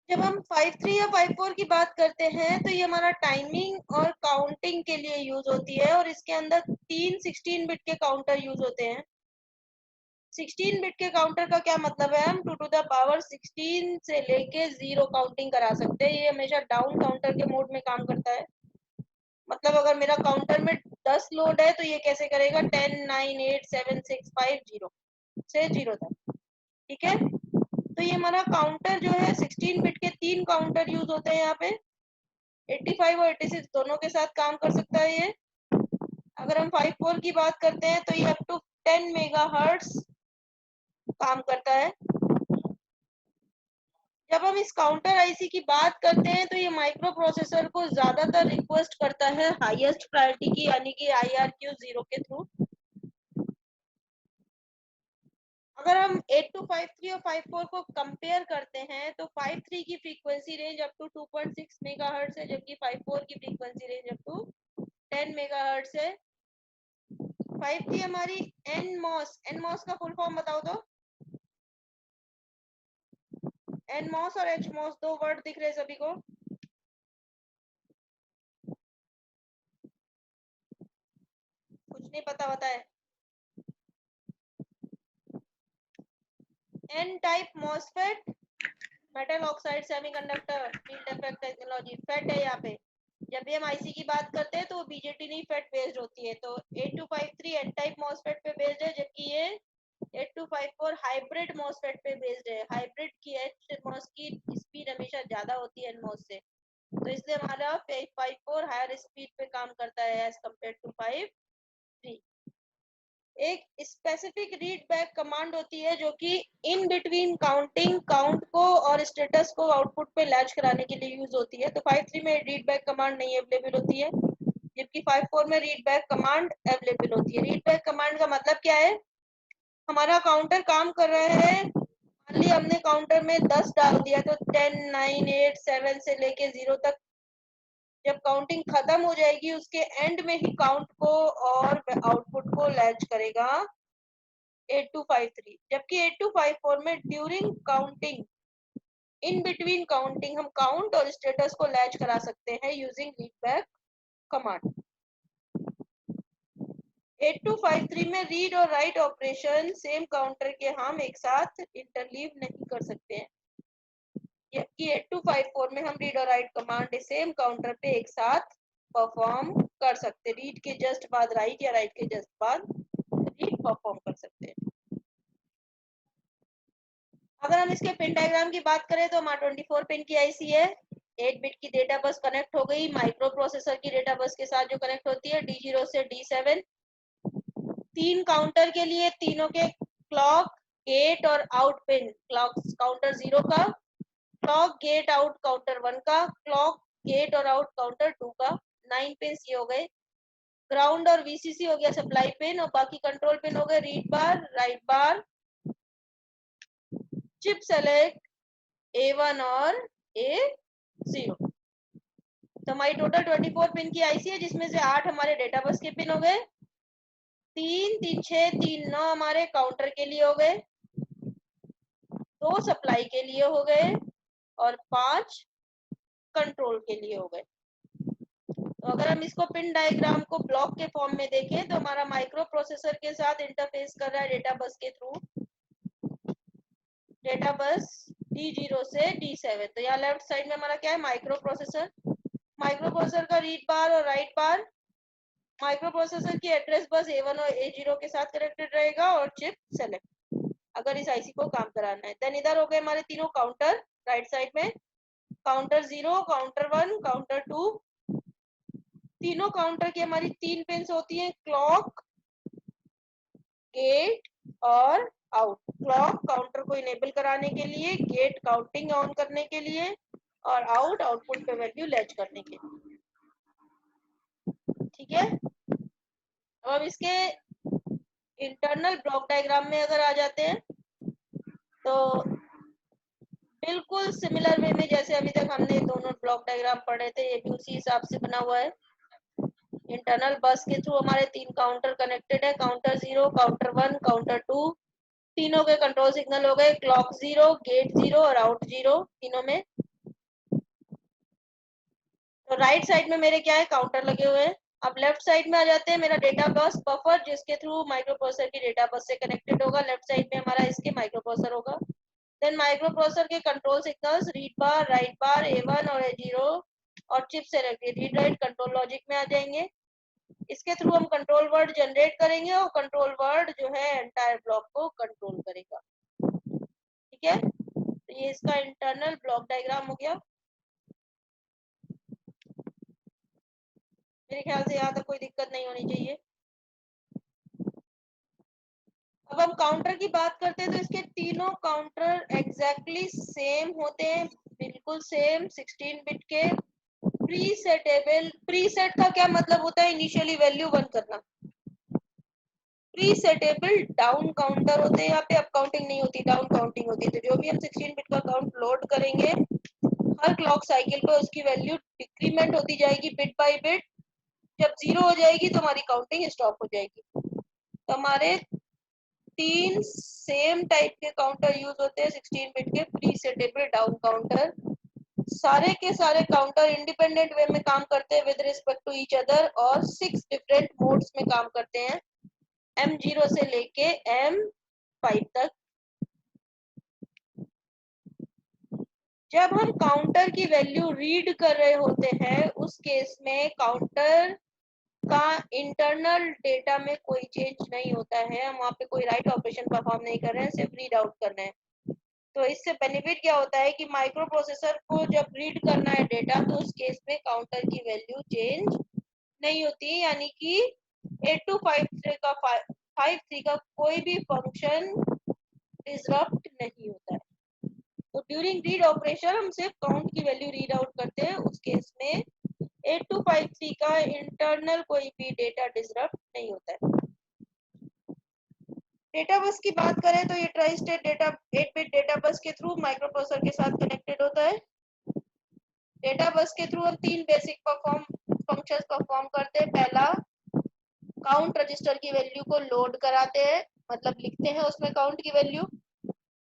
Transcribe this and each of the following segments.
जब हम 5.3 या 5.4 की बात करते हैं तो ये हमारा टाइमिंग और काउंटिंग के लिए यूज होती है, और इसके अंदर 16 बिट के काउंटर यूज होते हैं। 16 बिट के काउंटर का क्या मतलब है, हम 2 टू द पावर 16 से लेके 0 काउंटिंग करा सकते हैं। ये हमेशा डाउन काउंटर के मोड में काम करता है। मतलब अगर मेरा काउंटर में 10 लोड है तो ये कैसे करेगा, 10 9 8 7 6 5 0 से 0 तक। ठीक है, तो ये हमारा काउंटर जो है 16 बिट के 3 काउंटर यूज होते हैं यहाँ पे। 85 और 86 दोनों के साथ काम कर सकता है ये। अगर हम 5.4 की बात करते हैं तो ये अप टू 10 मेगाहर्ट्ज काम करता है। जब हम इस काउंटर आईसी की बात करते हैं तो ये माइक्रो प्रोसेसर को ज्यादातर रिक्वेस्ट करता है हाईएस्ट प्रायोरिटी की, यानी कि IRQ 0 के थ्रू। अगर हम 8253 और 54 को कंपेयर करते हैं तो 53 की frequency range up to 2.6 megahertz है, जबकि 54 की frequency range up to 10 megahertz है। 53 हमारी एनमॉस का फुल फॉर्म बताओ तो। एनमॉस और एचमॉस दो वर्ड दिख रहे सभी को। कुछ नहीं पता होता है। N type MOSFET, metal oxide semiconductor field effect technology, FET है यहाँ पे। जब भी हम आईसी की बात करते हैं तो बीजेटी नहीं फेट बेस्ड होती है। तो 8253 एन टाइप मॉसफेट पे बेस्ड है, जबकि ये 8254 हाइब्रिड मॉसफेट पे बेस्ड है। हाइब्रिड की एचमॉस की स्पीड हमेशा ज्यादा होती है एनमॉस से, तो इसलिए हमारा 554 हायर स्पीड पे काम करता है एज कम्पेयर टू 53। एक स्पेसिफिक रीड बैक कमांड होती है जो कि इन बिटवीन काउंटिंग काउंट को और स्टेटस को आउटपुट पे लैच कराने के लिए यूज होती है। तो 53 में रीड बैक कमांड नहीं अवेलेबल होती है, जबकि 54 में रीड बैक कमांड अवेलेबल होती है। रीड बैक कमांड का मतलब क्या है, हमारा काउंटर काम कर रहा है, मान ली हमने काउंटर में 10 डाल दिया तो 10 9 8 7 से लेके 0 तक जब काउंटिंग खत्म हो जाएगी उसके एंड में ही काउंट को और आउटपुट को लैच करेगा 8253। जबकि 8254 में during counting in between counting हम काउंट और स्टेटस को लैच करा सकते हैं यूजिंग रीड बैक कमांड। 8253 में रीड और राइट ऑपरेशन सेम काउंटर के हम एक साथ इंटरलीव नहीं कर सकते हैं, जबकि 8254 में हम रीड और राइट कमांड सेम काउंटर पे एक साथ परफॉर्म कर सकते हैं। रीड के जस्ट बाद राइट या राइट के जस्ट बाद रीड परफॉर्म कर सकते हैं। अगर हम इसके पिन डायग्राम की बात करें तो हमारा 24 पिन की आईसी है। 8 बिट की डेटा बस कनेक्ट हो गई माइक्रो प्रोसेसर की डेटा बस के साथ जो कनेक्ट होती है D0 से D7। 3 काउंटर के लिए तीनों के क्लॉक गेट और आउट पिन, क्लॉक काउंटर 0 का, क्लॉक गेट आउट काउंटर 1 का, क्लॉक गेट और आउट काउंटर 2 का। 9 पिन ये हो गए। ग्राउंड और वीसीसी हो गया सप्लाई पिन, और बाकी कंट्रोल पिन हो गए रीड बार, राइट बार, चिप सेलेक्ट, A1 और A0। तो हमारी टोटल 24 पिन की आईसी है, जिसमें से 8 हमारे डेटा बस के पिन हो गए, 3 3 6 3 9 हमारे काउंटर के लिए हो गए, 2 सप्लाई के लिए हो गए और 5 कंट्रोल के लिए हो गए। तो अगर हम इसको पिन डायग्राम को ब्लॉक के फॉर्म में देखें तो हमारा माइक्रो प्रोसेसर के साथ इंटरफेस कर रहा है डेटा बस के थ्रू, डेटा बस D0 से D7। तो यहाँ लेफ्ट साइड में हमारा क्या है, माइक्रो प्रोसेसर। माइक्रो प्रोसेसर का रीड बार और राइट बार माइक्रो प्रोसेसर की एड्रेस बस A1 और A0 के साथ कनेक्टेड रहेगा, और चिप सेलेक्ट अगर इस आईसी को काम कराना है। देन इधर हो गए हमारे तीनों काउंटर राइट साइड में, काउंटर 0, काउंटर 1, काउंटर 2। तीनों काउंटर की हमारी 3 पिन्स होती है, क्लॉक, गेट और आउट। क्लॉक काउंटर को इनेबल कराने के लिए, गेट काउंटिंग ऑन करने के लिए, और आउट आउटपुट पे वैल्यू लैच करने के लिए। ठीक है, अब हम इसके इंटरनल ब्लॉक डायग्राम में अगर आ जाते हैं तो बिल्कुल सिमिलर वे में जैसे अभी तक हमने दोनों ब्लॉक डायग्राम पढ़े थे, ये भी उसी हिसाब से बना हुआ है। इंटरनल बस के थ्रू हमारे 3 काउंटर कनेक्टेड है, काउंटर 0, काउंटर 1, काउंटर 2। तीनों के कंट्रोल सिग्नल हो गए, क्लॉक 0, गेट 0 और आउट 0 तीनों में। तो राइट साइड में मेरे क्या है, काउंटर लगे हुए हैं। अब लेफ्ट साइड में आ जाते हैं, मेरा डेटा बस बफर जिसके थ्रू माइक्रो प्रोसेसर की डेटा बस से कनेक्टेड होगा। लेफ्ट साइड में हमारा इसके माइक्रो प्रोसेसर होगा। देन माइक्रो प्रोसेसर के control signals read bar, write bar, A1 और A0 और chip select read write control logic में आ जाएंगे। इसके थ्रू हम कंट्रोल वर्ड जनरेट करेंगे और कंट्रोल वर्ड जो है एंटायर ब्लॉक को कंट्रोल करेगा। ठीक है, तो ये इसका इंटरनल ब्लॉक डायग्राम हो गया। मेरे ख्याल से यहाँ तक कोई दिक्कत नहीं होनी चाहिए। अब हम काउंटर की बात करते हैं तो इसके तीनों काउंटर एग्जैक्टली सेम होते हैं, बिल्कुल सेम 16 बिट के। प्रीसेटेबल, प्रीसेट का क्या मतलब होता है, इनिशियली वैल्यू 1 करना। प्रीसेटेबल डाउन काउंटर होते हैं, यहाँ पे अप काउंटिंग नहीं होती, डाउन काउंटिंग होती है। तो जो भी हम 16 बिट का काउंट लोड करेंगे, हर क्लॉक साइकिल पे उसकी वैल्यू डिक्रीमेंट होती जाएगी बिट बाय बिट। जब 0 हो जाएगी तो हमारी काउंटिंग स्टॉप हो जाएगी। तो हमारे 3 सेम टाइप के काउंटर यूज होते हैं 16 बिट के प्रीसेटेबल डाउन काउंटर। सारे के सारे काउंटर इंडिपेंडेंट वे में काम करते हैं with respect to each other और 6 डिफरेंट मोड्स में काम करते हैं, M0 से लेके M5 तक। जब हम काउंटर की वैल्यू रीड कर रहे होते हैं उस केस में काउंटर का इंटरनल डेटा में कोई चेंज नहीं होता है, हम वहाँ पे कोई राइट ऑपरेशन परफॉर्म नहीं कर रहे हैं, सिर्फ रीड आउट कर रहे हैं। तो इससे बेनिफिट क्या होता है कि माइक्रो प्रोसेसर को जब रीड करना है डेटा तो उस केस में काउंटर की वैल्यू चेंज नहीं होती, यानी कि 8253 का कोई भी फंक्शन डिसरप्ट नहीं होता है। तो ड्यूरिंग रीड ऑपरेशन हम सिर्फ काउंट की वैल्यू रीड आउट करते हैं, उस केस में 8253 का इंटरनल कोई भी डेटा डिसरप्ट नहीं होता है। डेटा बस की बात करें तो ये tri state data 8 bit data bus के थ्रू माइक्रो प्रोसेसर के साथ कनेक्टेड होता है। डेटा बस के थ्रू हम 3 बेसिक फंक्शंस परफॉर्म करते हैं। पहला, काउंट रजिस्टर की वैल्यू को लोड कराते हैं, मतलब लिखते हैं उसमें काउंट की वैल्यू।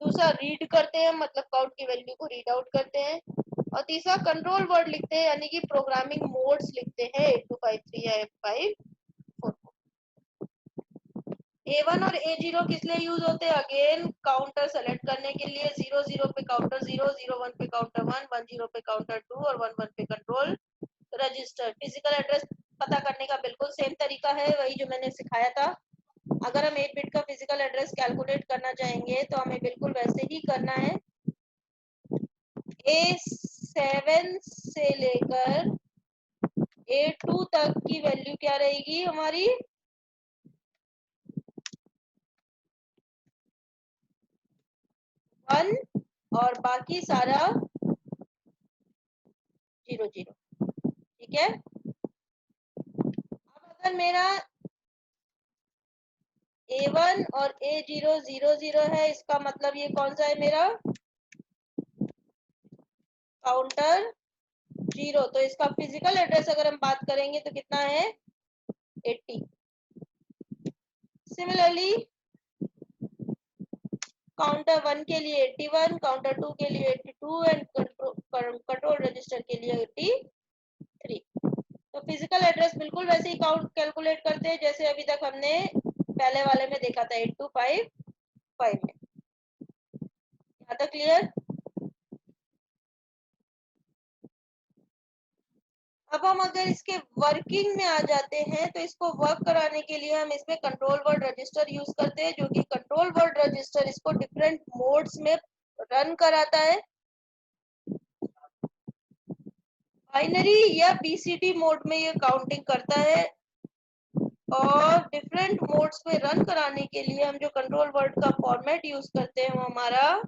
दूसरा, रीड करते हैं, मतलब काउंट की वैल्यू को रीड आउट करते हैं। और तीसरा, कंट्रोल वर्ड लिखते हैं, यानी कि प्रोग्रामिंग मोड्स लिखते हैं 8253 या M5। A1 और A0 किस लिए यूज होते हैं, अगेन काउंटर सेलेक्ट करने के लिए। 00 पे काउंटर 0, 01 पे काउंटर 1, 10 पे काउंटर 2 और 11 पे कंट्रोल रजिस्टर। फिजिकल एड्रेस पता करने का बिल्कुल सेम तरीका है, वही जो मैंने सिखाया था। अगर हम 8 बिट का फिजिकल एड्रेस कैलकुलेट करना चाहेंगे तो हमें बिल्कुल वैसे ही करना है। A7 से लेकर A2 तक की वैल्यू क्या रहेगी हमारी, 1 और बाकी सारा 0 0। ठीक है, अब अगर मेरा A1 और A0 0 0 है, इसका मतलब ये कौन सा है मेरा काउंटर 0। तो इसका फिजिकल एड्रेस अगर हम बात करेंगे तो कितना है, 80। सिमिलरली काउंटर 1 के लिए 81, काउंटर 2 के लिए 82 एंड कंट्रोल रजिस्टर के लिए 83। तो फिजिकल एड्रेस बिल्कुल वैसे ही काउंट कैलकुलेट करते हैं जैसे अभी तक हमने पहले वाले में देखा था 8255 में। यहाँ तक क्लियर। अब हम अगर इसके वर्किंग में आ जाते हैं तो इसको वर्क कराने के लिए हम इसमें कंट्रोल वर्ड रजिस्टर यूज करते हैं, जो कि कंट्रोल वर्ड रजिस्टर इसको डिफरेंट मोड्स में रन कराता है। बाइनरी या BCD मोड में ये काउंटिंग करता है और डिफरेंट मोड्स में रन कराने के लिए हम जो कंट्रोल वर्ड का फॉर्मेट यूज करते हैं वो हमारा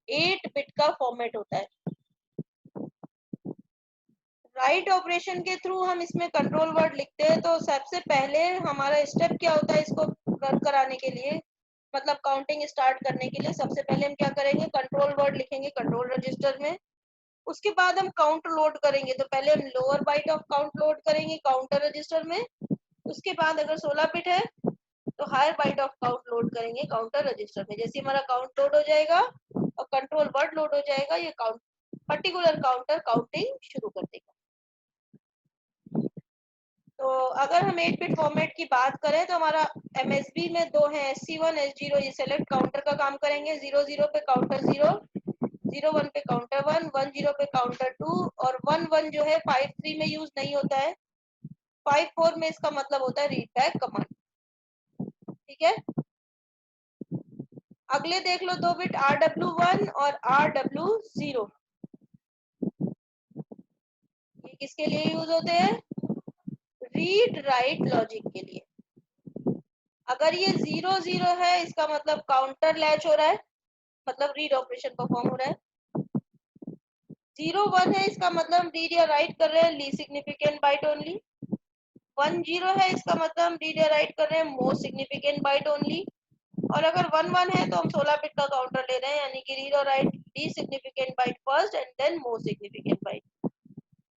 8 बिट का फॉर्मेट होता है। राइट ऑपरेशन के थ्रू हम इसमें कंट्रोल वर्ड लिखते हैं, तो सबसे पहले हमारा स्टेप क्या होता है इसको रन कराने के लिए, मतलब काउंटिंग स्टार्ट करने के लिए सबसे पहले हम क्या करेंगे, कंट्रोल वर्ड लिखेंगे कंट्रोल रजिस्टर में। उसके बाद हम काउंट लोड करेंगे, तो पहले हम lower byte of count load करेंगे काउंटर रजिस्टर में। उसके बाद अगर 16 बिट है तो higher byte of count load करेंगे काउंटर रजिस्टर में। जैसे हमारा काउंट लोड हो जाएगा और कंट्रोल वर्ड लोड हो जाएगा, ये काउंट पर्टिकुलर काउंटर काउंटिंग शुरू कर देगा। तो अगर हम 8 बिट फॉर्मेट की बात करें तो हमारा MSB में दो है, SC1 S0, ये सेलेक्ट काउंटर का काम करेंगे। 00 पे काउंटर 0, 01 पे काउंटर 1, 10 पे काउंटर 2 और 11 जो है 53 में यूज नहीं होता है। 54 में इसका मतलब होता है रीड बैक कमांड। ठीक है, अगले देख लो 2 बिट RW1 और RW0, ये किसके लिए यूज होते हैं? रीड राइट लॉजिक के लिए। अगर ये 00 है इसका मतलब काउंटर लैच हो रहा है, मतलब रीड ऑपरेशन परफॉर्म हो रहा है। 01 है इसका मतलब रीड या राइट कर रहे हैं लीस्ट सिग्निफिकेंट बाइट ओनली। 10 है इसका मतलब हम रीड या राइट कर रहे हैं मोस्ट सिग्निफिकेंट बाइट ओनली। और अगर 11 है तो हम 16 बिट का काउंटर ले रहे हैं, यानी कि रीड और write least significant byte first and then most significant byte.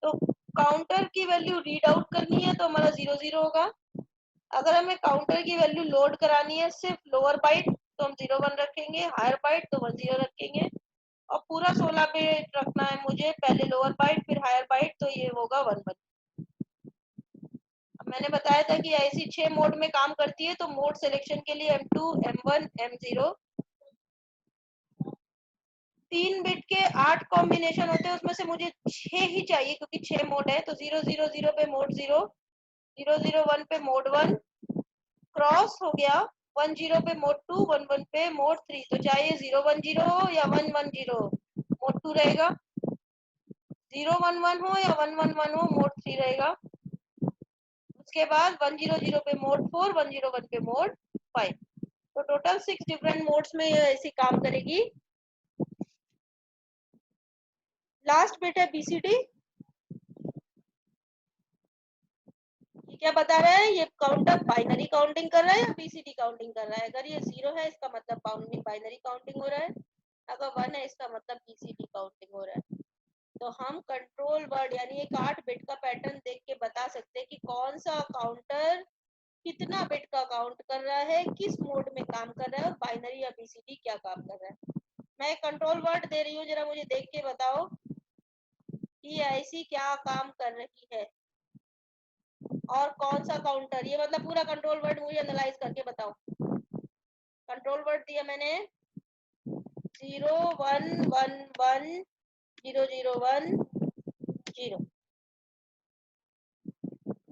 तो काउंटर की वैल्यू रीड आउट करनी है तो हमारा 00 होगा। अगर हमें काउंटर की वैल्यू लोड करानी है सिर्फ लोअर बाइट तो हम 01 रखेंगे, हायर बाइट तो 10 रखेंगे। और पूरा 16 बिट रखना है मुझे, पहले लोअर बाइट फिर हायर बाइट, तो ये होगा 11। अब मैंने बताया था कि ऐसी 6 मोड में काम करती है, तो मोड सिलेक्शन के लिए M2, M1, M0, 3 बिट के 8 कॉम्बिनेशन होते हैं, उसमें से मुझे 6 ही चाहिए क्योंकि 6 मोड है। तो 000 पे मोड 0, 001 पे मोड 1 क्रॉस हो गया, 10 पे मोड 2, 11 पे मोड 3। तो चाहे 010 हो या 110 मोड 2 रहेगा, 011 हो या 111 हो मोड 3 रहेगा। उसके बाद 100 पे मोड 4, 101 पे मोड 5। तो टोटल 6 डिफरेंट मोड्स में ये ऐसी काम करेगी। लास्ट बिट है BCD। ये क्या बता रहा है? ये काउंटर बाइनरी काउंटिंग कर रहा है या BCD काउंटिंग कर रहा है? अगर ये 0 है इसका मतलब बाइनरी काउंटिंग हो रहा है, अगर 1 है इसका मतलब BCD काउंटिंग हो रहा है। तो हम कंट्रोल वर्ड यानी एक 8 बिट का पैटर्न देख के बता सकते हैं कि कौन सा काउंटर कितना बिट का काउंट कर रहा है, किस मोड में काम कर रहा है, और बाइनरी या BCD क्या काम कर रहा है। मैं कंट्रोल वर्ड दे रही हूँ, जरा मुझे देख के बताओ कि ऐसी क्या काम कर रही है और कौन सा काउंटर। ये मतलब पूरा कंट्रोल वर्ड मुझे एनालाइज करके बताओ। कंट्रोल वर्ड दिया मैंने 0111 001 0।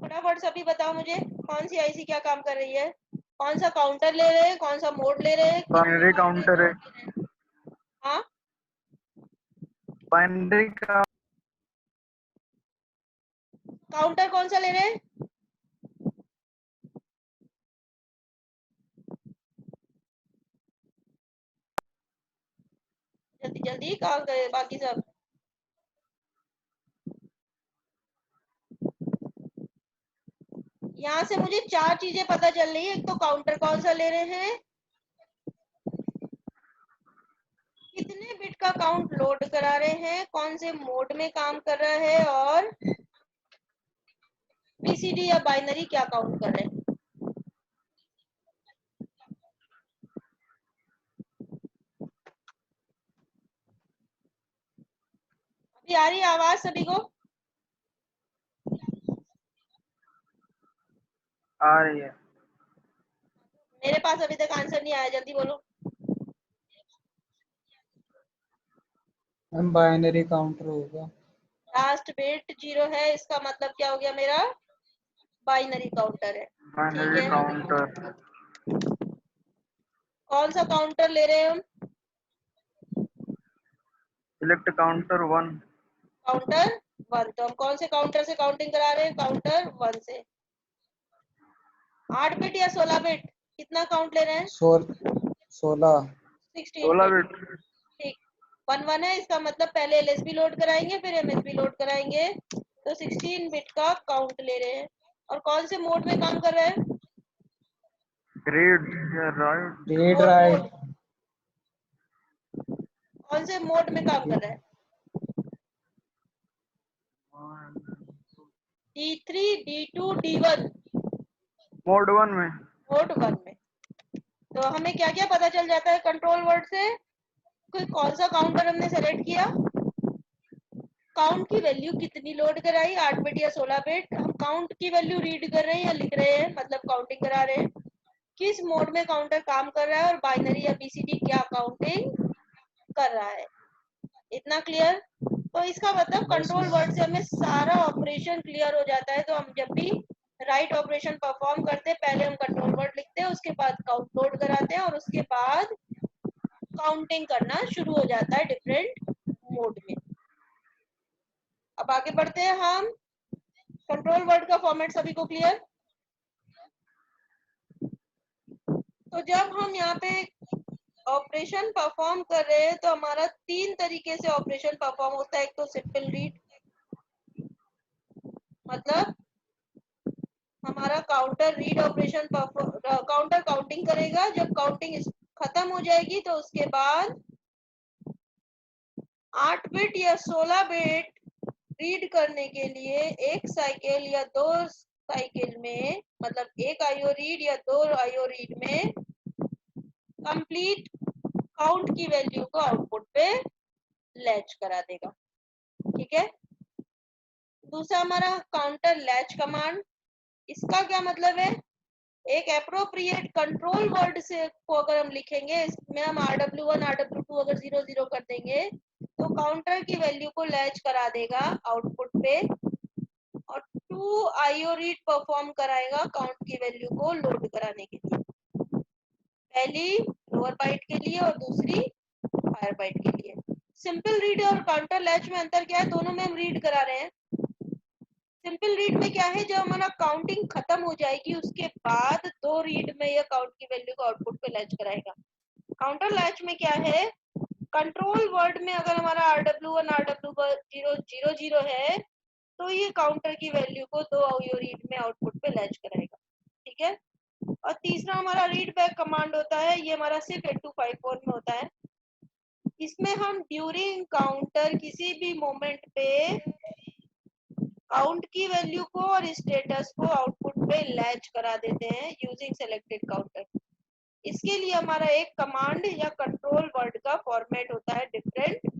फटाफट सभी बताओ मुझे कौन सी आईसी क्या काम कर रही है, कौन सा काउंटर ले रहे हैं, कौन सा मोड ले रहे हैं, बाइनरी काउंटर है। हाँ बाइनरी का काउंटर कौन सा ले रहे हैं? जल्दी जल्दी कहाँ गए बाकी सब? यहाँ से मुझे 4 चीजें पता चल रही है। एक तो काउंटर कौन सा ले रहे हैं, कितने बिट का काउंट लोड करा रहे हैं, कौन से मोड में काम कर रहा है, और BCD या बाइनरी क्या काउंट कर रहे हैं। अभी आ रही है आवाज सभी को? आ रही है। मेरे पास अभी तक आंसर नहीं आया, जल्दी बोलो। हम बाइनरी काउंटर होगा। लास्ट बिट 0 है इसका मतलब क्या हो गया? मेरा बाइनरी काउंटर है। ठीक बाइनरी है, काउंटर कौन सा काउंटर ले रहे हैं हम? Select counter 1। काउंटर 1। तो हम कौन से काउंटर से काउंटिंग करा रहे हैं? काउंटर 1 से। 8 बिट या 16 बिट, कितना काउंट ले रहे हैं? 16। 16 16 बिट। बिट। ठीक, 1 है इसका मतलब पहले LSB लोड कराएंगे फिर MSB लोड कराएंगे, तो 16 बिट का काउंट ले रहे हैं। और कौन से मोड में काम कर रहे हैं? रीड या right. Read mode right. Mode, कौन से मोड में काम कर रहा है? D3, D2, D1। मोड 1 में। मोड 1 में। तो हमें क्या क्या पता चल जाता है कंट्रोल वर्ड से? कोई कौन सा काउंटर हमने सेलेक्ट किया, काउंट की वैल्यू कितनी लोड कराई, 8 बिट या 16 बिट, हम काउंट की वैल्यू रीड कर रहे हैं या लिख रहे हैं, मतलब काउंटिंग करा रहे हैं, किस मोड में काउंटर काम कर रहा है और बाइनरी या बीसीडी क्या काउंटिंग कर रहा है। इतना क्लियर? तो इसका मतलब कंट्रोल वर्ड से हमें सारा ऑपरेशन क्लियर हो जाता है। तो हम जब भी राइट ऑपरेशन परफॉर्म करते हैं, पहले हम कंट्रोल वर्ड लिखते हैं, उसके बाद काउंट लोड कराते हैं और उसके बाद काउंटिंग करना शुरू हो जाता है डिफरेंट मोड में। अब आगे बढ़ते हैं हम। कंट्रोल वर्ड का फॉर्मेट सभी को क्लियर? तो जब हम यहाँ पे ऑपरेशन परफॉर्म कर रहे हैं तो हमारा 3 तरीके से ऑपरेशन परफॉर्म होता है। एक तो सिंपल रीड, मतलब हमारा counter read operation counter counting करेगा। जब काउंटिंग खत्म हो जाएगी तो उसके बाद 8 बिट या 16 बिट रीड करने के लिए एक साइकिल या 2 साइकिल में, मतलब एक आईओ रीड या 2 आईओ रीड में कंप्लीट काउंट की वैल्यू को आउटपुट पे लैच करा देगा। ठीक है। दूसरा हमारा काउंटर लैच कमांड। इसका क्या मतलब है, एक एप्रोप्रिएट कंट्रोल वर्ड से को अगर हम लिखेंगे, इसमें हम RW1 RW2 अगर 0 0 कर देंगे तो काउंटर की वैल्यू को लैच करा देगा आउटपुट पे और 2 आईओ रीड परफॉर्म कराएगा काउंट की वैल्यू को लोड कराने के लिए, पहली लोअर बाइट के लिए और दूसरी हायर बाइट के लिए। सिंपल रीड और काउंटर लैच में अंतर क्या है, दोनों में हम रीड करा रहे हैं। सिंपल रीड में क्या है, जब हमारा काउंटिंग खत्म हो जाएगी उसके बाद 2 रीड में यह काउंट की वैल्यू को आउटपुट पे लैच कराएगा। काउंटर लैच में क्या है, कंट्रोल वर्ड में अगर हमारा RW1 RW0 0 0 है तो ये काउंटर की वैल्यू को 2 आईओ रीड में आउटपुट पे लैच कराएगा। ठीक है। और तीसरा हमारा रीड बैक कमांड होता है, ये हमारा सिर्फ 8254 में होता है। इसमें हम ड्यूरिंग काउंटर किसी भी मोमेंट पे काउंट की वैल्यू को और स्टेटस को आउटपुट पे लैच करा देते हैं यूजिंग सेलेक्टेड काउंटर। इसके लिए हमारा एक कमांड या कंट्रोल वर्ड का फॉर्मेट होता है different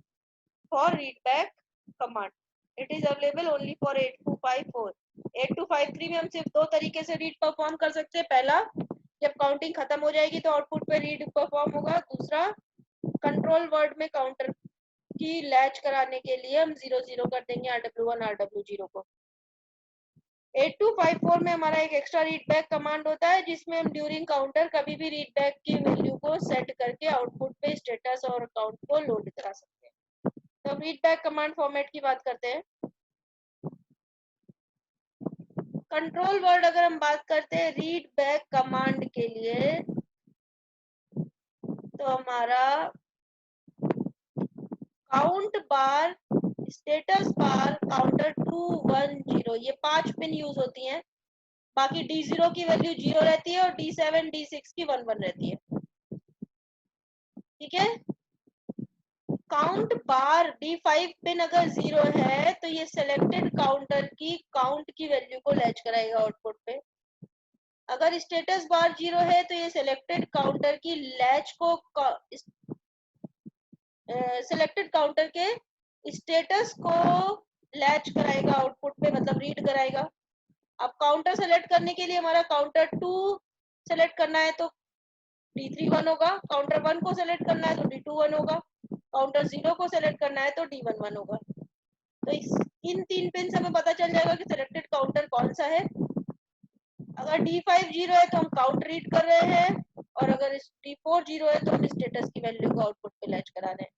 for read back command. It is available only for 8254। 8253 में हम सिर्फ 2 तरीके से रीड परफॉर्म कर सकते हैं। पहला, जब काउंटिंग खत्म हो जाएगी तो आउटपुट पे रीड परफॉर्म होगा। दूसरा, कंट्रोल वर्ड में काउंटर की लैच कराने के लिए हम 0 0 कर देंगे RW1 RW0 को। 8254 में हमारा एक एक्स्ट्रा रीड बैक कमांड होता है जिसमें हम ड्यूरिंग काउंटर कभी भी रीड बैक की वैल्यू को सेट करके आउटपुट पे स्टेटस और काउंट को लोड करा सकते हैं। तो हम रीड बैक कमांड फॉर्मेट की बात करते हैं। कंट्रोल वर्ड अगर हम बात करते हैं रीड बैक कमांड के लिए, तो हमारा काउंट बार, स्टेटस बार, काउंटर 2 1 0 ये 5 पिन यूज होती हैं। बाकी D0 की वैल्यू 0 रहती है और D7 D6 की 1 1 रहती है। ठीक है। काउंट बार D5 पिन अगर 0 है तो ये सिलेक्टेड काउंटर की काउंट की वैल्यू को लैच कराएगा आउटपुट पे। अगर स्टेटस बार 0 है तो ये सिलेक्टेड काउंटर की लैच को सिलेक्टेड काउंटर के स्टेटस को लैच कराएगा आउटपुट पे, मतलब रीड कराएगा। अब काउंटर सेलेक्ट करने के लिए हमारा काउंटर 2 सेलेक्ट करना है तो D3 1 होगा, काउंटर 1 को सेलेक्ट करना है तो D2 1 होगा, काउंटर 0 को सेलेक्ट करना है तो D1 1 होगा। तो इन 3 पिन से हमें पता चल जाएगा कि सिलेक्टेड काउंटर कौन सा है। अगर D5 0 है तो हम काउंट रीड कर रहे हैं और अगर D4 0 है तो हम स्टेटस की वैल्यू को आउटपुट पे लैच करा रहे हैं।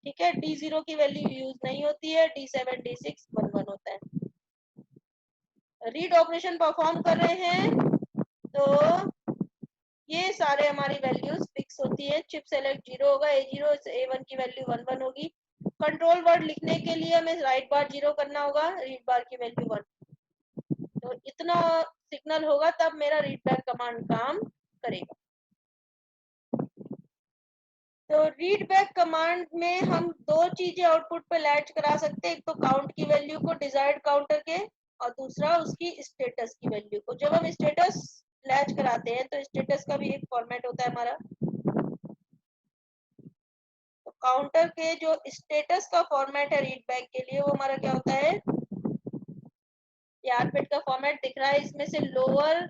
ठीक है। D0 की वैल्यू यूज नहीं होती है, D7 D6 1 1 होता है। रीड ऑपरेशन परफॉर्म कर रहे हैं तो ये सारे हमारी वैल्यूज फिक्स होती है। चिप सेलेक्ट 0 होगा, A0 A1 की वैल्यू 1 1 होगी। कंट्रोल वर्ड लिखने के लिए हमें राइट बार 0 करना होगा, रीड बार की वैल्यू 1। तो इतना सिग्नल होगा तब मेरा रीड बैक कमांड काम करेगा। तो रीड बैक कमांड में हम 2 चीजें आउटपुट पे लैच करा सकते हैं। एक तो काउंट की वैल्यू को डिजायर्ड काउंटर के और दूसरा उसकी स्टेटस की वैल्यू को। जब हम स्टेटस लैच कराते हैं तो स्टेटस का भी एक फॉर्मेट होता है हमारा। तो काउंटर के जो स्टेटस का फॉर्मेट है रीड बैक के लिए, वो हमारा क्या होता है, ये 8 बिट का फॉर्मेट दिख रहा है, इसमें से लोअर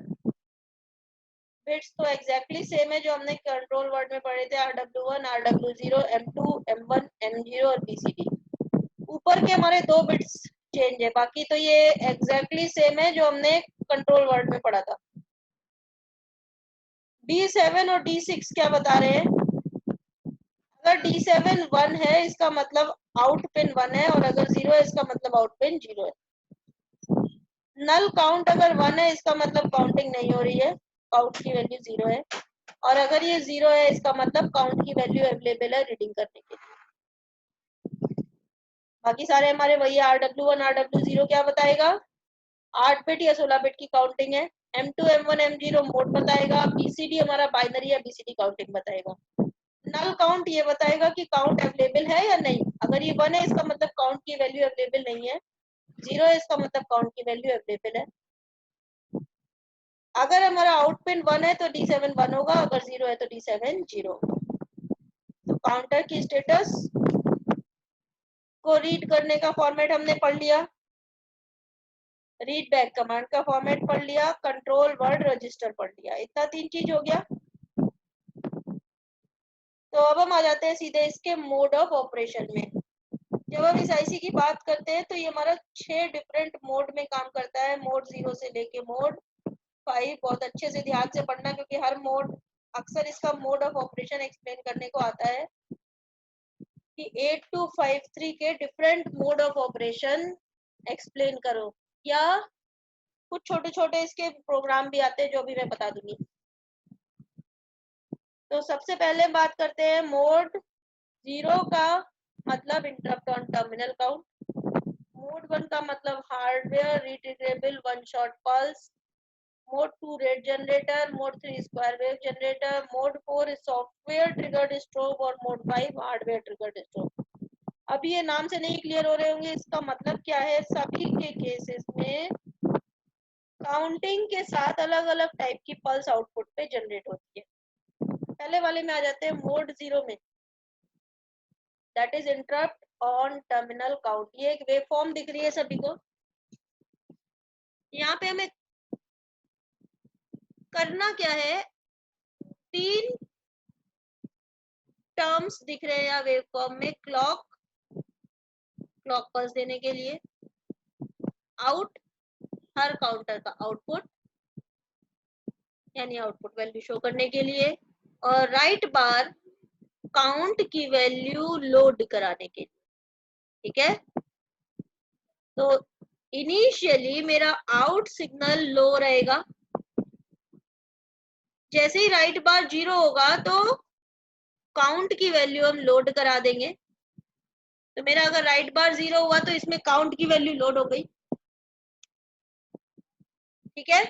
बिट्स तो एग्जैक्टली सेम है जो हमने कंट्रोल वर्ड में पढ़े थे, RW1, RW0, M2, M1, M0 और BCD। ऊपर के हमारे 2 बिट्स चेंज है, बाकी तो ये एग्जैक्टली सेम है जो हमने कंट्रोल वर्ड में पढ़ा था। D7 और D6 क्या बता रहे हैं, अगर D7 1 है इसका मतलब आउट पिन 1 है, और अगर 0 है इसका मतलब आउट पिन 0 है। नल काउंट अगर 1 है इसका मतलब काउंटिंग नहीं हो रही है, काउंट की वैल्यू 0 है, और अगर ये 0 है इसका मतलब काउंट की वैल्यू अवेलेबल है रीडिंग करने के लिए। बाकी सारे हमारे वही RW1, RW0 क्या बताएगा, 8 बिट या 16 बिट की काउंटिंग है। M2, M1, M0 मोड बताएगा। BCD हमारा बाइनरी या BCD काउंटिंग बताएगा। नल काउंट ये बताएगा कि काउंट अवेलेबल है या नहीं, अगर ये 1 है इसका मतलब काउंट की वैल्यू अवेलेबल नहीं है, 0 है इसका मतलब काउंट की वैल्यू अवेलेबल है। अगर हमारा आउट पिन 1 है तो D7 1 होगा, अगर 0 है तो D7 0। तो काउंटर की स्टेटस को रीड करने का फॉर्मेट हमने पढ़ लिया, रीड बैक कमांड का फॉर्मेट पढ़ लिया, कंट्रोल वर्ड रजिस्टर पढ़ लिया, इतना 3 चीज हो गया। तो अब हम आ जाते हैं सीधे इसके मोड ऑफ ऑपरेशन में। जब हम इस आईसी की बात करते हैं तो ये हमारा 6 डिफरेंट मोड में काम करता है, मोड 0 से लेके मोड 5। बहुत अच्छे से ध्यान से पढ़ना, क्योंकि हर मोड अक्सर इसका मोड ऑफ ऑपरेशन एक्सप्लेन करने को आता है कि 8253 के different mode of operation explain करो, या कुछ छोटे छोटे इसके प्रोग्राम भी आते हैं जो भी मैं बता दूंगी। तो सबसे पहले बात करते हैं मोड 0 का मतलब interrupt on terminal count, mode 1 का मतलब hardware retriggerable one shot pulse, mode 2 rate generator, mode 3 square wave generator, mode 4 software triggered strobe, और मोड 5 हार्डवेयर ट्रिगर्ड स्ट्रोब। अभी ये नाम से नहीं क्लियर हो रहे होंगे, इसका मतलब क्या है, सभी के केसेस में काउंटिंग के साथ अलग अलग टाइप की पल्स आउटपुट पे जनरेट होती है। पहले वाले में आ जाते हैं मोड 0 में, that is interrupt on terminal count. ये एक वेव फॉर्म दिख रही है सभी को, यहाँ पे हमें करना क्या है, 3 टर्म्स दिख रहे हैं यहाँ वेव फॉर्म में, क्लॉक पल्स देने के लिए, आउट हर काउंटर का आउटपुट यानी आउटपुट वैल्यू शो करने के लिए, और राइट बार काउंट की वैल्यू लोड कराने के लिए। ठीक है, तो इनिशियली मेरा आउट सिग्नल लो रहेगा, जैसे ही राइट बार 0 होगा तो काउंट की वैल्यू हम लोड करा देंगे। तो मेरा अगर राइट बार 0 हुआ तो इसमें काउंट की वैल्यू लोड हो गई। ठीक है,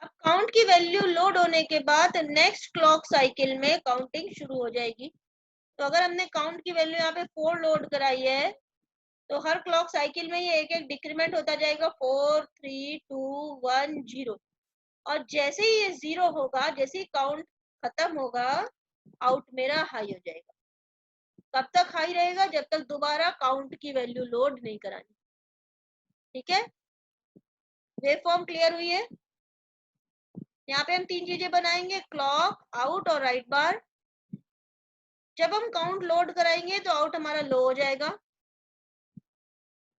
अब काउंट की वैल्यू लोड होने के बाद नेक्स्ट क्लॉक साइकिल में काउंटिंग शुरू हो जाएगी। तो अगर हमने काउंट की वैल्यू यहाँ पे 4 लोड कराई है, तो हर क्लॉक साइकिल में ये एक एक डिक्रीमेंट होता जाएगा, 4 3 2 1 0। और जैसे ही ये 0 होगा, जैसे ही काउंट खत्म होगा, आउट मेरा हाई हो जाएगा। कब तक हाई रहेगा, जब तक दोबारा काउंट की वैल्यू लोड नहीं करानी। ठीक है, वेव फॉर्म क्लियर हुई है। यहाँ पे हम 3 चीजें बनाएंगे, क्लॉक, आउट और राइट बार। जब हम काउंट लोड कराएंगे तो आउट हमारा लो हो जाएगा।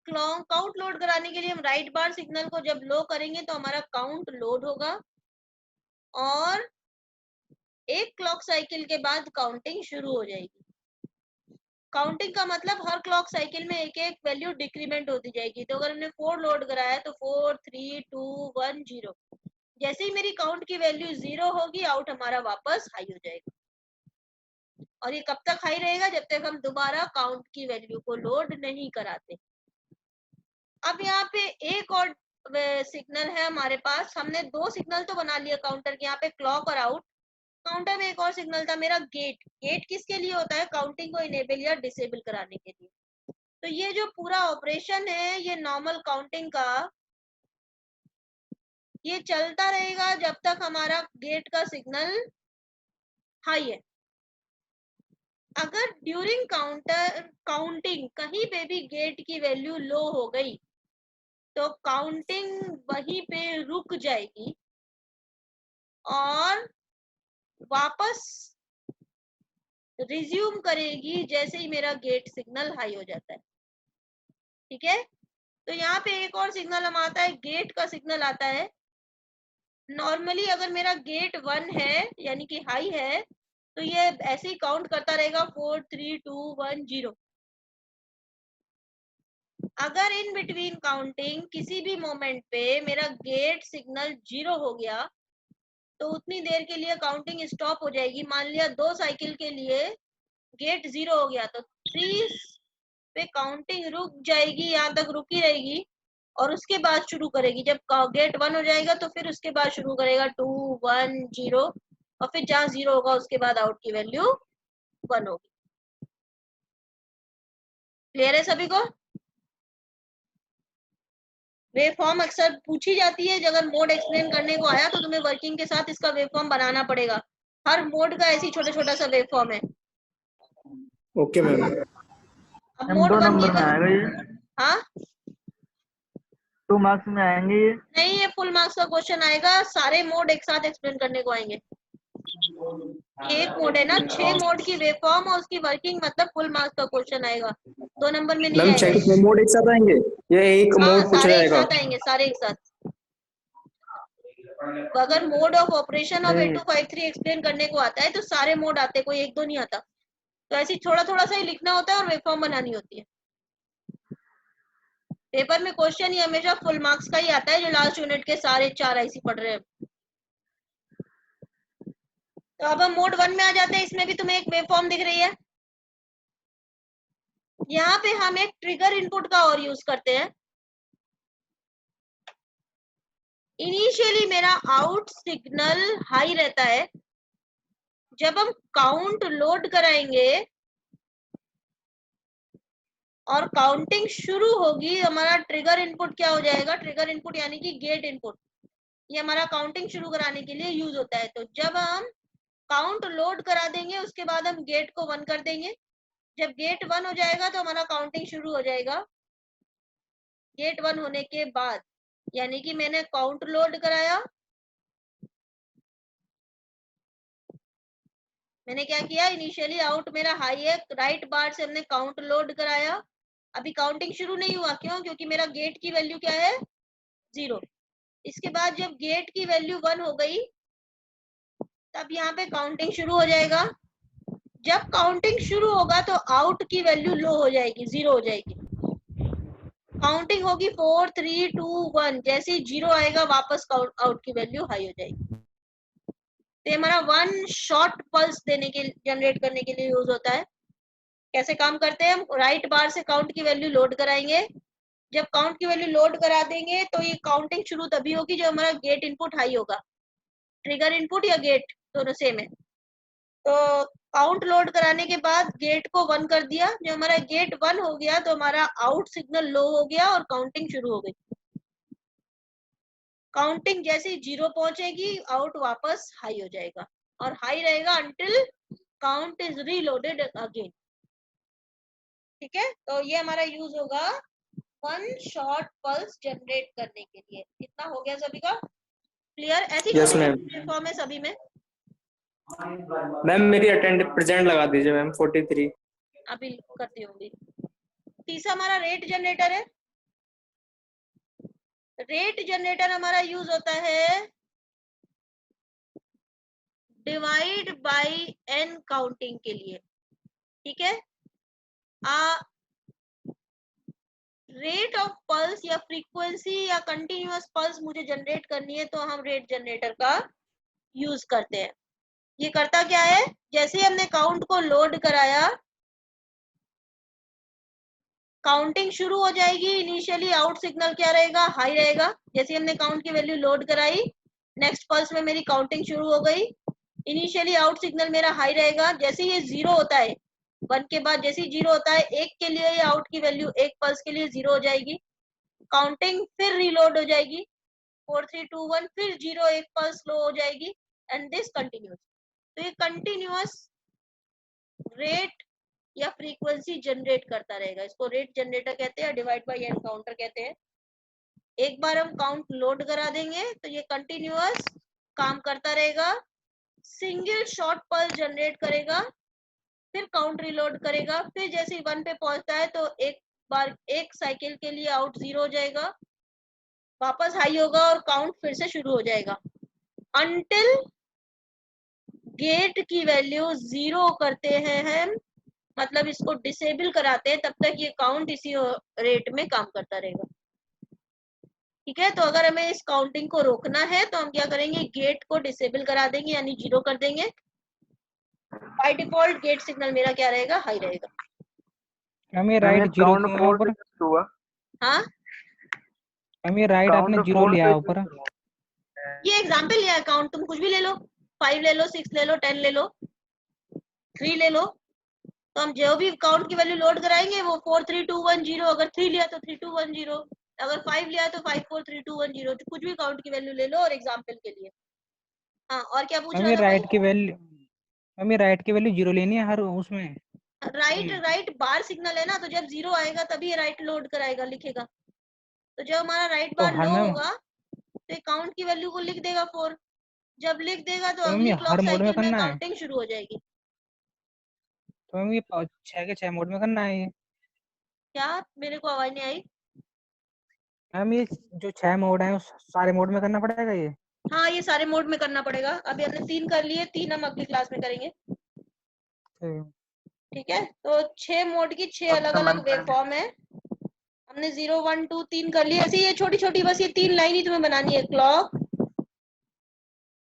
काउंट लोड कराने के लिए हम राइट बार सिग्नल को जब लो करेंगे तो हमारा काउंट लोड होगा, और एक क्लॉक साइकिल के बाद काउंटिंग शुरू हो जाएगी। काउंटिंग का मतलब हर क्लॉक साइकिल में एक एक वैल्यू डिक्रीमेंट होती जाएगी। तो अगर हमने 4 लोड कराया तो 4 3 2 1 0, जैसे ही मेरी काउंट की वैल्यू 0 होगी, आउट हमारा वापस हाई हो जाएगा। और ये कब तक हाई रहेगा, जब तक हम दोबारा काउंट की वैल्यू को लोड नहीं कराते। अब यहाँ पे एक और सिग्नल है हमारे पास, हमने 2 सिग्नल तो बना लिया काउंटर के, यहाँ पे क्लॉक और आउट। काउंटर में एक और सिग्नल था मेरा गेट। गेट किसके लिए होता है, काउंटिंग को इनेबल या डिसेबल कराने के लिए। तो ये जो पूरा ऑपरेशन है ये नॉर्मल काउंटिंग का, ये चलता रहेगा जब तक हमारा गेट का सिग्नल हाई है। अगर ड्यूरिंग काउंटिंग कहीं पे भी गेट की वैल्यू लो हो गई तो काउंटिंग वहीं पे रुक जाएगी और वापस रिज्यूम करेगी जैसे ही मेरा गेट सिग्नल हाई हो जाता है। ठीक है, तो यहाँ पे एक और सिग्नल हम आता है, गेट का सिग्नल आता है। नॉर्मली अगर मेरा गेट 1 है यानी कि हाई है तो ये ऐसे ही काउंट करता रहेगा 4 3 2 1 0। अगर इन बिटवीन काउंटिंग किसी भी मोमेंट पे मेरा गेट सिग्नल 0 हो गया तो उतनी देर के लिए काउंटिंग स्टॉप हो जाएगी। मान लिया 2 साइकिल के लिए गेट 0 हो गया तो 3 पे काउंटिंग रुक जाएगी, यहाँ तक रुकी रहेगी और उसके बाद शुरू करेगी। जब गेट 1 हो जाएगा तो फिर उसके बाद शुरू करेगा 2 1 0 और फिर जहां 0 होगा उसके बाद आउट की वैल्यू 1 होगी। क्लियर है सभी को? वेव फॉर्म अक्सर पूछी जाती है, अगर मोड एक्सप्लेन करने को आया तो तुम्हें वर्किंग के साथ इसका वेव फॉर्म बनाना पड़ेगा। हर मोड का ऐसी छोटा छोटा सा वेव फॉर्म है। Okay ma'am. अब हम मोड 2 1 नंबर में में आएगा ये, हाँ 2 मार्क्स में आएंगे ये। नहीं, ये फुल मार्क्स का क्वेश्चन आएगा, सारे मोड एक साथ एक्सप्लेन करने को आएंगे। एक मोड है ना, 6 मोड की वेव फॉर्म और उसकी वर्किंग, मतलब फुल मार्क्स का क्वेश्चन आएगा, 2 नंबर में नहीं मैम आएगा। 6 मोड एक साथ आएंगे, ये एक हाँ मोड पूछा सारे एक जाएगा? साथ आएंगे, सारे एक साथ। अगर मोड ऑफ ऑपरेशन ऑफ नहीं 8253 एक्सप्लेन करने को आता है तो सारे मोड आते हैं, कोई एक दो नहीं आता। तो ऐसे थोड़ा थोड़ा सा ही लिखना होता है और वेव फॉर्म बनानी होती है। पेपर में क्वेश्चन ही हमेशा फुल मार्क्स का ही आता है, जो लास्ट यूनिट के सारे 4 आईसी पढ़ रहे हैं। तो अब हम मोड 1 में आ जाते हैं। इसमें भी तुम्हें एक वेव फॉर्म दिख रही है। यहाँ पे हम एक ट्रिगर इनपुट का और यूज करते हैं। इनिशियली मेरा आउट सिग्नल हाई रहता है, जब हम काउंट लोड कराएंगे और काउंटिंग शुरू होगी, हमारा ट्रिगर इनपुट क्या हो जाएगा, ट्रिगर इनपुट यानी कि गेट इनपुट, ये हमारा काउंटिंग शुरू कराने के लिए यूज होता है। तो जब हम काउंट लोड करा देंगे उसके बाद हम गेट को 1 कर देंगे। जब गेट 1 हो जाएगा तो हमारा काउंटिंग शुरू हो जाएगा। गेट 1 होने के बाद यानी कि मैंने काउंट लोड कराया, मैंने क्या किया, इनिशियली आउट मेरा हाई है, राइट बार से हमने काउंट लोड कराया। अभी काउंटिंग शुरू नहीं हुआ, क्यों? क्योंकि मेरा गेट की वैल्यू क्या है, 0। इसके बाद जब गेट की वैल्यू 1 हो गई तब यहाँ पे काउंटिंग शुरू हो जाएगा। जब काउंटिंग शुरू होगा तो आउट की वैल्यू लो हो जाएगी, 0 हो जाएगी। काउंटिंग होगी 4 3 2 1, जैसे ही 0 आएगा वापस आउट की वैल्यू हाई हो जाएगी। तो हमारा 1 शॉर्ट पल्स देने के, जनरेट करने के लिए यूज होता है। कैसे काम करते हैं, हम राइट बार से काउंट की वैल्यू लोड कराएंगे। जब काउंट की वैल्यू लोड करा देंगे तो ये काउंटिंग शुरू तभी होगी जब हमारा गेट इनपुट हाई होगा। ट्रिगर इनपुट या गेट दोनों सेम है। तो काउंट लोड कराने के बाद गेट को 1 कर दिया। जब हमारा गेट 1 हो गया तो हमारा आउट सिग्नल लो हो गया और काउंटिंग शुरू हो गई। काउंटिंग जैसे ही 0 पहुंचेगी आउट वापस हाई हो जाएगा और हाई रहेगा until count is reloaded again. ठीक है, तो ये हमारा यूज होगा 1 शॉर्ट पल्स जनरेट करने के लिए। इतना हो गया सभी का क्लियर? ऐसी यस मैम। फॉर्म है सभी में। मैम मेरी अटेंड प्रेजेंट लगा दीजिए मैम 43। अभी करती होंगी। तीसरा हमारा रेट जनरेटर है। रेट जनरेटर हमारा यूज होता है डिवाइड बाय n काउंटिंग के लिए। ठीक है, रेट ऑफ पल्स या फ्रीक्वेंसी या कंटिन्यूअस पल्स मुझे जनरेट करनी है तो हम रेट जनरेटर का यूज करते हैं। ये करता क्या है, जैसे हमने काउंट को लोड कराया काउंटिंग शुरू हो जाएगी। इनिशियली आउट सिग्नल क्या रहेगा, हाई रहेगा। जैसे हमने काउंट की वैल्यू लोड कराई, नेक्स्ट पल्स में मेरी काउंटिंग शुरू हो गई। इनिशियली आउट सिग्नल मेरा हाई रहेगा। जैसे ये 0 होता है 1 के बाद, जैसे 0 होता है 1 के लिए आउट की वैल्यू 1 पल्स के लिए 0 हो जाएगी। काउंटिंग फिर रीलोड हो जाएगी 4 3 2 1, फिर 0 1 पल्स स्लो हो जाएगी एंड दिस कंटिन्यूस। तो ये कंटिन्यूअस रेट या फ्रीक्वेंसी जनरेट करता रहेगा। इसको रेट जनरेटर कहते हैं, डिवाइड बाय एन काउंटर कहते हैं। एक बार हम काउंट लोड करा देंगे तो ये कंटिन्यूअस काम करता रहेगा, सिंगल शॉर्ट पल्स जनरेट करेगा, फिर काउंट रिलोड करेगा, फिर जैसे 1 पे पहुंचता है तो एक बार एक साइकिल के लिए आउट 0 हो जाएगा, वापस हाई होगा और काउंट फिर से शुरू हो जाएगा अनटिल गेट की वैल्यू 0 करते हैं हम, मतलब इसको डिसेबल कराते हैं, तब तक ये काउंट इसी रेट में काम करता रहेगा। ठीक है, तो अगर हमें इस काउंटिंग को रोकना है तो हम क्या करेंगे, गेट को डिसेबल करा देंगे यानी 0 कर देंगे। बाय डिफॉल्ट गेट सिग्नल मेरा क्या रहेगा, हाई रहेगा। मैम ये राइट 0 क्यों है ऊपर? हाँ, मैम ये राइट आपने 0 लिया है ऊपर। ये एग्जाम्पल लिया है, काउंट तुम कुछ भी ले लो, 5 ले लो, 6 ले लो, 10 ले लो, 3 ले लो। तो हम जो भी काउंट की वैल्यू लोड कराएंगे वो 4 3 2 1 0, अगर 3 लिया तो 3 2 1 0, अगर 5 लिया तो 5 4 3 2 1 0, कुछ भी काउंट की वैल्यू ले लो और एग्जाम्पल के लिए। हाँ, और क्या पूछ मैम रहा ये था भाई? राइट की वैल्यू, मैम ये राइट की वैल्यू 0 लेनी है हर उसमें। राइट बार सिग्नल है ना, तो जब 0 आएगा तभी राइट लोड कराएगा, लिखेगा। तो जब हमारा राइट तो बार हर लो मैम, होगा तो काउंट की वैल्यू को लिख देगा 4, जब लिख देगा तो तो मैम अगली ये क्लॉक हर मोड में साइकिल में करना है? काउंटिंग शुरू हो जाएगी। तो मैम ये 6 के 6 मोड में करना है ये? क्या, मेरे को आवाज नहीं आई। मैम ये जो 6 मोड है उस सारे मोड में करना पड़ेगा ये? हाँ, ये सारे मोड में करना पड़ेगा। अभी हमने 3 कर लिए, 3 हम अगली क्लास में करेंगे। ठीक। ठीक है, तो 6 मोड की 6 अलग अलग वेव फॉर्म है। हमने 0 1 2 3 कर लिए। ऐसे ये छोटी छोटी बस ये 3 लाइन ही तुम्हें बनानी है, क्लॉक,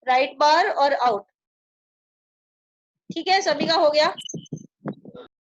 राइट बार और आउट। ठीक है, सभी का हो गया।